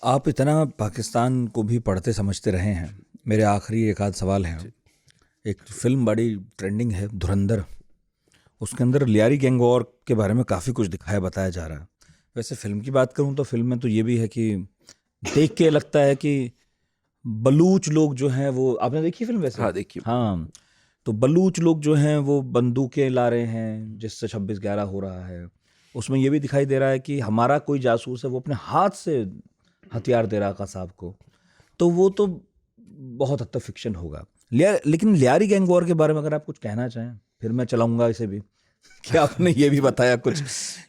आप इतना पाकिस्तान को भी पढ़ते समझते रहे हैं, मेरे आखिरी एक आध सवाल है। एक फिल्म बड़ी ट्रेंडिंग है, धुरंधर। उसके अंदर लियारी गैंग वॉर के बारे में काफ़ी कुछ दिखाया बताया जा रहा है। वैसे फिल्म की बात करूं तो फिल्म में तो ये भी है कि देख के लगता है कि बलूच लोग जो हैं वो, आपने देखी फिल्म वैसे? हाँ देखिए। हाँ, तो बलूच लोग जो हैं वो बंदूकें ला रहे हैं जिससे 26/11 हो रहा है। उसमें ये भी दिखाई दे रहा है कि हमारा कोई जासूस है वो अपने हाथ से हथियार दे रहा है साहब को। तो वो तो बहुत हद तक फिक्शन होगा। लेकिन लियारी गैंग वॉर के बारे में अगर आप कुछ कहना चाहें, फिर मैं चलाऊंगा इसे भी कि आपने ये भी बताया कुछ,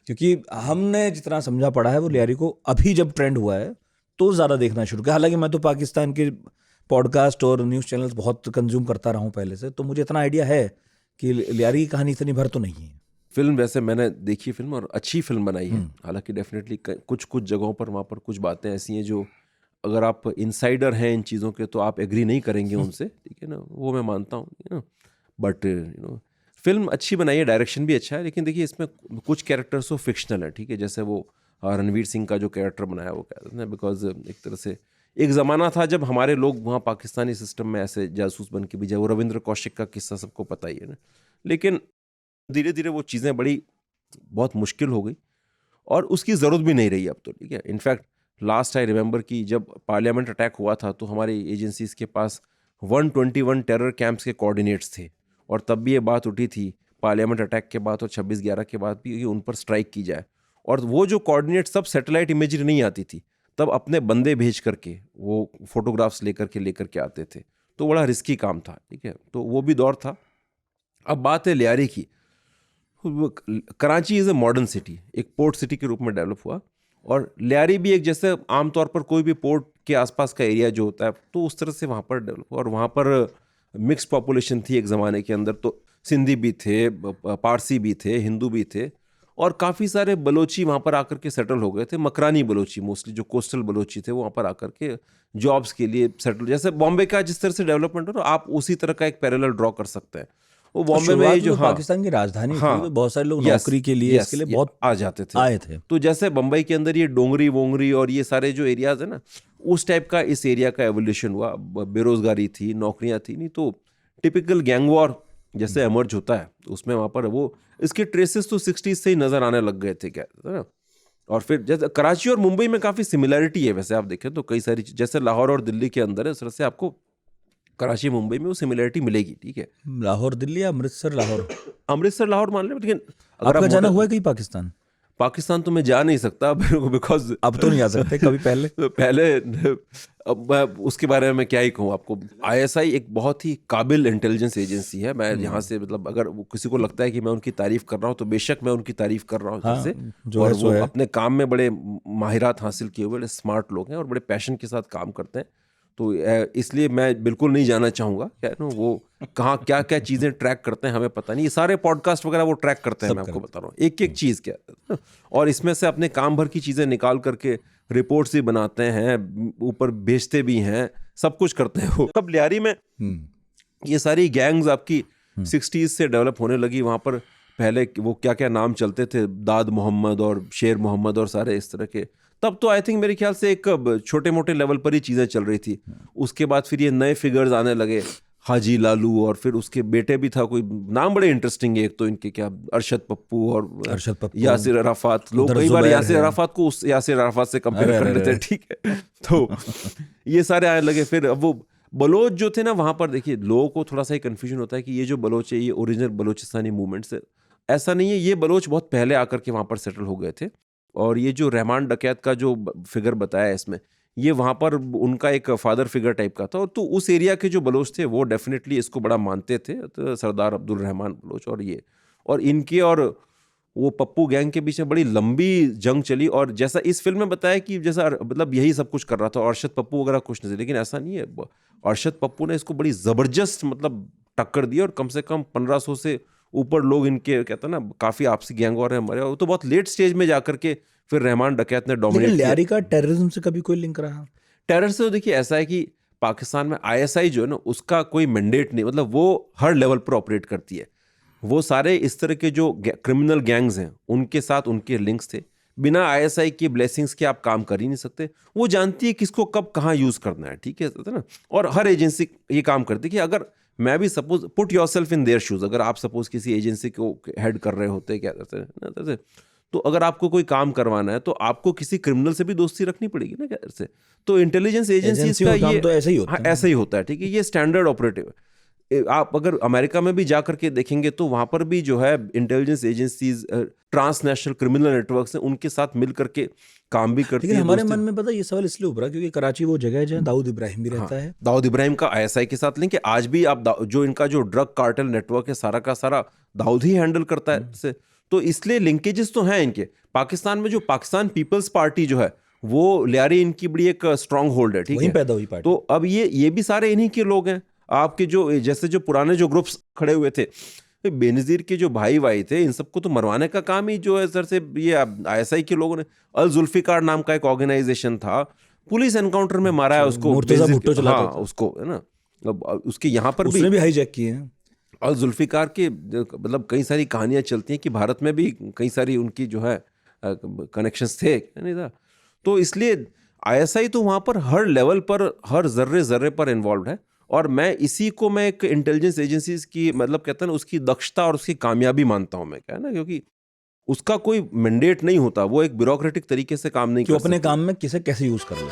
क्योंकि हमने जितना समझा पड़ा है वो लियारी को अभी जब ट्रेंड हुआ है तो ज़्यादा देखना शुरू किया। हालांकि मैं तो पाकिस्तान के पॉडकास्ट और न्यूज़ चैनल्स बहुत कंज्यूम करता रहा हूँ पहले से, तो मुझे इतना आइडिया है कि लियारी की कहानी इतनी भर तो नहीं है। फिल्म वैसे मैंने देखी फिल्म और अच्छी फिल्म बनाई है। हालांकि डेफिनेटली कुछ कुछ जगहों पर वहाँ पर कुछ बातें ऐसी हैं जो अगर आप इनसाइडर हैं इन चीज़ों के तो आप एग्री नहीं करेंगे उनसे, ठीक है ना, वो मैं मानता हूँ, बट फिल्म अच्छी बनाई है, डायरेक्शन भी अच्छा है। लेकिन देखिए इसमें कुछ कैरेक्टर्स तो फिक्शनल है, ठीक है, जैसे वो रणवीर सिंह का जो कैरेक्टर बनाया वो कहते हैं ना, बिकॉज एक तरह से एक ज़माना था जब हमारे लोग वहाँ पाकिस्तानी सिस्टम में ऐसे जासूस बन के भी जाए। वो रविंद्र कौशिक का किस्सा सबको पता ही है ना। लेकिन धीरे धीरे वो चीज़ें बड़ी बहुत मुश्किल हो गई और उसकी ज़रूरत भी नहीं रही अब तो, ठीक है। इनफैक्ट लास्ट आई रिमेंबर कि जब पार्लियामेंट अटैक हुआ था तो हमारी एजेंसीज के पास 121 टेरर कैंप्स के कोऑर्डिनेट्स थे और तब भी ये बात उठी थी पार्लियामेंट अटैक के बाद और 26/11 के बाद भी कि उन पर स्ट्राइक की जाए। और वो जो कोऑर्डिनेट सब सैटेलाइट इमेजरी नहीं आती थी, तब अपने बंदे भेज करके वो फोटोग्राफ्स लेकर के आते थे। तो बड़ा रिस्की काम था, ठीक है। तो वो भी दौर था। अब बात है लियारी की। Karachi is a modern city, एक पोर्ट सिटी के रूप में डेवलप हुआ और लियारी भी एक, जैसे आमतौर पर कोई भी पोर्ट के आसपास का एरिया जो होता है तो उस तरह से वहाँ पर डेवलप हुआ। और वहाँ पर मिक्स पॉपुलेशन थी एक ज़माने के अंदर, तो सिंधी भी थे, पारसी भी थे, हिंदू भी थे और काफ़ी सारे बलोची वहाँ पर आकर के सेटल हो गए थे। मकरानी बलोची मोस्टली, जो कोस्टल बलोची थे वो वहाँ पर आकर के जॉब्स के लिए सेटल, जैसे बॉम्बे का जिस तरह से डेवलपमेंट हो ना, आप उसी तरह का एक पैरेलल ड्रॉ कर सकते हैं। वो तो बॉम्बे में शुरुआत में जो, तो हाँ पाकिस्तान की राजधानी थी, तो हाँ, बहुत सारे लोग यस नौकरी के लिए इसके यस लिए बहुत आ जाते थे। आए थे। तो जैसे बम्बई के अंदर ये डोंगरी वोंगरी और ये सारे जो एरियाज है ना, उस टाइप का इस एरिया का एवोल्यूशन हुआ। बेरोजगारी थी, नौकरियां थी नहीं, तो टिपिकल गैंग वॉर जैसे एमर्ज होता है उसमें वहाँ पर वो इसके ट्रेसेस तो 60s से ही नजर आने लग गए थे, क्या है ना। और फिर जैसे कराची और मुंबई में काफ़ी सिमिलैरिटी है वैसे आप देखें तो, कई सारी जैसे लाहौर और दिल्ली के अंदर है, उस तरह से आपको कराची मुंबई में वो सिमिलैरिटी मिलेगी, ठीक है। लाहौर दिल्ली या अमृतसर लाहौर? अमृतसर लाहौर मान लें, लेकिन अगर आपका आप जाना मॉडल हुआ है कहीं पाकिस्तान? पाकिस्तान तो मैं जा नहीं सकता बिकॉज अब तो नहीं आ सकते, कभी पहले? पहले अब मैं उसके बारे में मैं क्या ही कहूँ आपको। आईएसआई एक बहुत ही काबिल इंटेलिजेंस एजेंसी है। मैं यहाँ से मतलब अगर किसी को लगता है कि मैं उनकी तारीफ कर रहा हूँ तो बेशक मैं उनकी तारीफ कर रहा हूँ इधर हाँ, से। जो और है सो वो है। अपने काम में बड़े माहिरात हासिल किए हुए, बड़े स्मार्ट लोग हैं और बड़े पैशन के साथ काम करते हैं। तो इसलिए मैं बिल्कुल नहीं जाना चाहूँगा, क्या है ना, वो कहाँ क्या क्या चीज़ें ट्रैक करते हैं हमें पता नहीं। ये सारे पॉडकास्ट वगैरह वो ट्रैक करते हैं, सब मैं आपको करते बता रहा हूँ एक एक चीज़ क्या है। और इसमें से अपने काम भर की चीज़ें निकाल करके रिपोर्ट्स भी बनाते हैं, ऊपर भेजते भी हैं, सब कुछ करते हैं वो। तब लियारी में ये सारी गैंग्स आपकी 60s से डेवलप होने लगी। वहाँ पर पहले वो क्या क्या नाम चलते थे, दाद मोहम्मद और शेर मोहम्मद और सारे इस तरह के। तब तो आई थिंक मेरे ख्याल से एक छोटे मोटे लेवल पर ही चीज़ें चल रही थी। उसके बाद फिर ये नए फिगर्स आने लगे, हाजी लालू, और फिर उसके बेटे भी था कोई नाम बड़े इंटरेस्टिंग है एक तो इनके, क्या, अरशद पप्पू और अरशद पप्पू, यासिर अराफात। लोग उधर कई बार जुबैर यासिर है। अराफात को उस यासिर अराफात से कंपेयर अरे कर अरे लेते अरे हैं, ठीक है। तो ये सारे आने लगे। फिर अब वो बलोच जो थे ना वहाँ पर, देखिए लोगों को थोड़ा सा ही कन्फ्यूजन होता है कि ये जो बलोच है ये ओरिजिनल बलोचिस्तानी मूवमेंट से, ऐसा नहीं है। ये बलोच बहुत पहले आकर के वहाँ पर सेटल हो गए थे। और ये जो रहमान डकैत का जो फिगर बताया है इसमें, ये वहाँ पर उनका एक फादर फिगर टाइप का था। और तो उस एरिया के जो बलोच थे वो डेफिनेटली इसको बड़ा मानते थे, तो सरदार अब्दुल रहमान बलोच और ये, और इनके और वो पप्पू गैंग के बीच में बड़ी लंबी जंग चली। और जैसा इस फिल्म में बताया कि जैसा मतलब यही सब कुछ कर रहा था, अरशद पप्पू वगैरह कुछ नहीं थे, लेकिन ऐसा नहीं है। अरशद पप्पू ने इसको बड़ी ज़बरदस्त मतलब टक्कर दी और कम से कम 1500 से ऊपर लोग इनके, कहते हैं ना, काफ़ी आपसी गैंग और हमारे, वो तो बहुत लेट स्टेज में जाकर के फिर रहमान डकैत ने लेकिन डोमिनेट किया। लियारी का टेररिज्म से कभी कोई लिंक रहा? टेरर से तो देखिए ऐसा है कि पाकिस्तान में आईएसआई जो है ना, उसका कोई मैंडेट नहीं, मतलब वो हर लेवल पर ऑपरेट करती है। वो सारे इस तरह के जो क्रिमिनल गैंग्स हैं उनके साथ उनके लिंक्स थे। बिना आईएसआई की ब्लेसिंग्स के आप काम कर ही नहीं सकते। वो जानती है किसको कब कहाँ यूज करना है, ठीक है ना। और हर एजेंसी ये काम करती है कि अगर मैं भी suppose put yourself in their shoes, अगर आप सपोज किसी एजेंसी को हेड कर रहे होते क्या करते हैं, तो अगर आपको कोई काम करवाना है तो आपको किसी क्रिमिनल से भी दोस्ती रखनी पड़ेगी ना क्या से। तो इंटेलिजेंस एजेंसीज का काम ये तो ऐसे ही होता हाँ है। ऐसा ही होता है, ठीक है। ये स्टैंडर्ड ऑपरेटिव है। आप अगर अमेरिका में भी जा करके देखेंगे तो वहां पर भी जो है intelligence agencies transnational criminal networks हैं, उनके साथ मिल करके काम भी करती लेकिन है। हमारे मन में पता है ये सवाल इसलिए उभरा क्योंकि कराची वो जगह है जहाँ दाऊद इब्राहिम भी रहता है। दाऊद इब्राहिम का आईएसआई के साथ लिंक है। आज भी आप जो इनका जो ड्रग कार्टेल नेटवर्क है सारा का सारा दाऊद ही हैंडल करता है से। तो इसलिए लिंकेजेस तो हैं इनके। पाकिस्तान में जो पाकिस्तान पीपल्स पार्टी जो है वो लियारी इनकी बड़ी एक स्ट्रांग होल्ड है, ठीक वहीं है। पैदा हुई पार्टी। तो अब ये भी सारे इन्हीं के लोग हैं। आपके जो जैसे जो पुराने जो ग्रुप्स खड़े हुए थे, बेनजीर के जो भाई थे, इन सबको तो मरवाने का काम ही जो है सर से ये आईएसआई के लोगों ने। अल जुल्फिकार नाम का एक ऑर्गेनाइजेशन था, पुलिस एनकाउंटर में मारा है उसको, मुर्तजा भुट्टो चलाता हाँ था। उसको, है ना। अब उसके यहाँ पर उसने भी हाईजैक किए हैं। अल जुल्फिकार के मतलब कई सारी कहानियां चलती हैं कि भारत में भी कई सारी उनकी जो है कनेक्शंस थे, नहीं था। तो इसलिए आईएसआई तो वहाँ पर हर लेवल पर, हर जर्रे जर्रे पर इन्वॉल्व है। और मैं इसी को मैं एक इंटेलिजेंस एजेंसीज की मतलब कहते हैं ना उसकी दक्षता और उसकी कामयाबी मानता हूँ मैं, क्या है ना, क्योंकि उसका कोई मैंडेट नहीं होता, वो एक ब्यूरोक्रेटिक तरीके से काम नहीं कर सकते। अपने काम में किसे कैसे यूज कर लो।